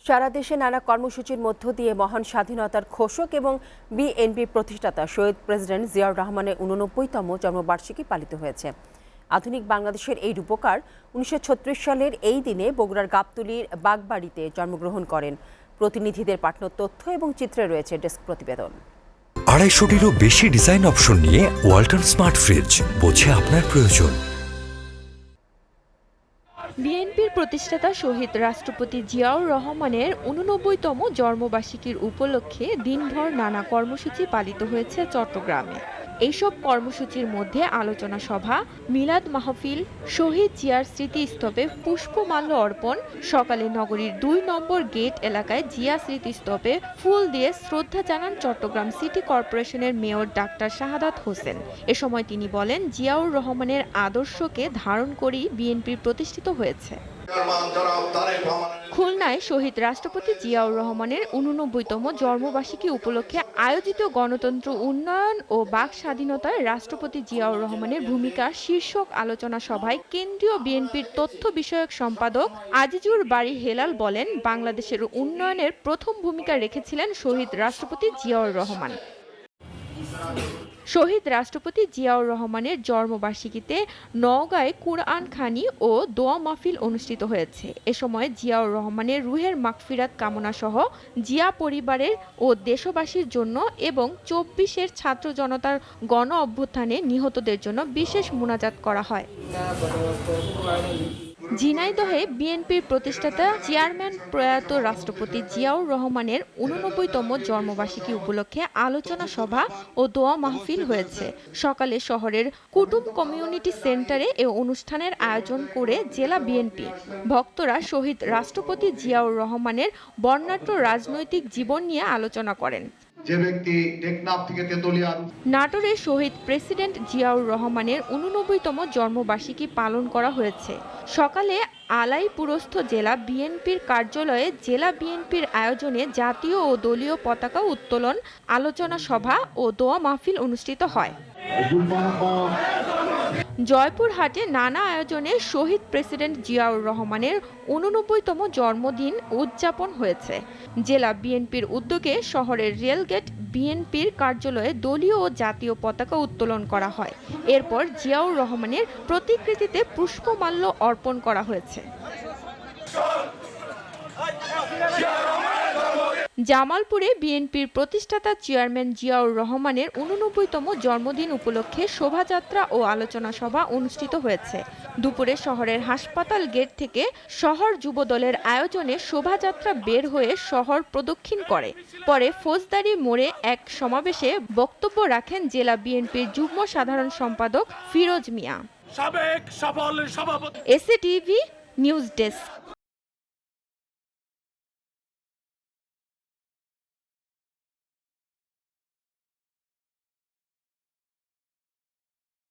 সারা দেশে নানা কর্মসূচির মধ্য দিয়ে মহান স্বাধীনতার ঘোষক এবং বিএনপির প্রতিষ্ঠাতা শহীদ প্রেসিডেন্ট জিয়াউর রহমানের 89তম জন্মবার্ষিকী পালিত হয়েছে। আধুনিক বাংলাদেশের এই রূপকার 1936 সালের এই দিনে বগুড়ার গাবতলীর বাগবাড়িতে জন্মগ্রহণ করেন। প্রতিনিধিদের পাঠানো তথ্য এবং চিত্রে রয়েছে ডেস্ক প্রতিবেদন। 250-টিরও বেশি ডিজাইন অপশন নিয়ে ওয়ালটন স্মার্ট ফ্রিজ, বোঝে আপনার প্রয়োজন। বিএনপির প্রতিষ্ঠাতা শহীদ রাষ্ট্রপতি জিয়াউর রহমানের 89তম জন্মবার্ষিকীর উপলক্ষে দিনভর নানা কর্মসূচি পালিত হয়েছে চট্টগ্রামে। এইসব কর্মসূচির মধ্যে আলোচনা সভা, মিলাদ মাহফিল, শহীদ জিয়ার স্মৃতিস্তবে পুষ্পমাল্য অর্পণ, সকালে নগরীর 2 নম্বর গেট এলাকায় জিয়া স্মৃতিস্তবে ফুল দিয়ে শ্রদ্ধা জানান চট্টগ্রাম সিটি কর্পোরেশনের মেয়র ডাক্তার শাহাদাত হোসেন। এ সময় তিনি বলেন, জিয়াউর রহমানের আদর্শকে ধারণ করেই বিএনপি প্রতিষ্ঠিত হয়েছে। খুলনায় শহীদ রাষ্ট্রপতি জিয়াউর রহমানের 89তম জন্মবার্ষিকী উপলক্ষে আয়োজিত গণতন্ত্র উন্নয়ন ও বাক স্বাধীনতায় রাষ্ট্রপতি জিয়াউর রহমানের ভূমিকা শীর্ষক আলোচনা সভায় কেন্দ্রীয় বিএনপির তথ্য বিষয়ক সম্পাদক আজিজুর বারী হেলাল বলেন, বাংলাদেশের উন্নয়নের প্রথম ভূমিকা রেখেছিলেন শহীদ রাষ্ট্রপতি জিয়াউর রহমান। শহীদ রাষ্ট্রপতি জিয়াউর রহমানের জন্মবার্ষিকীতে নওগাঁয় কুরআন খানি ও দোয়া মাহফিল অনুষ্ঠিত হয়েছে। এ সময় জিয়াউর রহমানের রুহের মাগফিরাত কামনা সহ জিয়া পরিবারের ও দেশবাসীর জন্য এবং 24-এর ছাত্র জনতার গণ অভ্যুত্থানে নিহতদের জন্য বিশেষ মোনাজাত করা হয়। ঝিনাইদহে বিএনপির প্রতিষ্ঠাতা চেয়ারম্যান প্রয়াত রাষ্ট্রপতি জিয়াউর রহমানের 89তম জন্মবার্ষিকী উপলক্ষে আলোচনা সভা ও দোয়া মাহফিল হয়েছে। সকালে শহরের কুটুম কমিউনিটি সেন্টারে এ অনুষ্ঠানের আয়োজন করে জেলা বিএনপি। ভক্তরা শহীদ রাষ্ট্রপতি জিয়াউর রহমানের বর্ণাঢ্য রাজনৈতিক জীবন নিয়ে আলোচনা করেন। নাটোরে শহীদ প্রেসিডেন্ট জিয়াউর রহমানের 89তম জন্মবার্ষিকী পালন করা হয়েছে। সকালে আলাইপুরস্থ জেলা বিএনপির কার্যালয়ে জেলা বিএনপির আয়োজনে জাতীয় ও দলীয় পতাকা উত্তোলন, আলোচনা সভা ও দোয়া মাহফিল অনুষ্ঠিত হয়। জয়পুরহাটে নানা আয়োজনে শহীদ প্রেসিডেন্ট জিয়াউর রহমানের 89তম জন্মদিন উদযাপন হয়েছে। জেলা বিএনপির উদ্যোগে শহরের রেলগেট বিএনপির কার্যালয়ে দলীয় ও জাতীয় পতাকা উত্তোলন করা হয়। এরপর জিয়াউর রহমানের প্রতিকৃতিতে পুষ্পমাল্য অর্পণ করা হয়েছে। জামালপুরে বিএনপির প্রতিষ্ঠাতা চেয়ারম্যান জিয়াউর রহমানের 89তম জন্মদিন উপলক্ষে শোভাযাত্রা ও আলোচনা সভা অনুষ্ঠিত হয়েছে। দুপুরে শহরের হাসপাতাল গেট থেকে শহর যুবদলের আয়োজনে শোভাযাত্রা বের হয়ে শহর প্রদক্ষিণ করে। পরে ফৌজদারি মোড়ে এক সমাবেশে বক্তব্য রাখেন জেলা বিএনপির যুগ্ম সাধারণ সম্পাদক Firoz Mia. SATV news desk.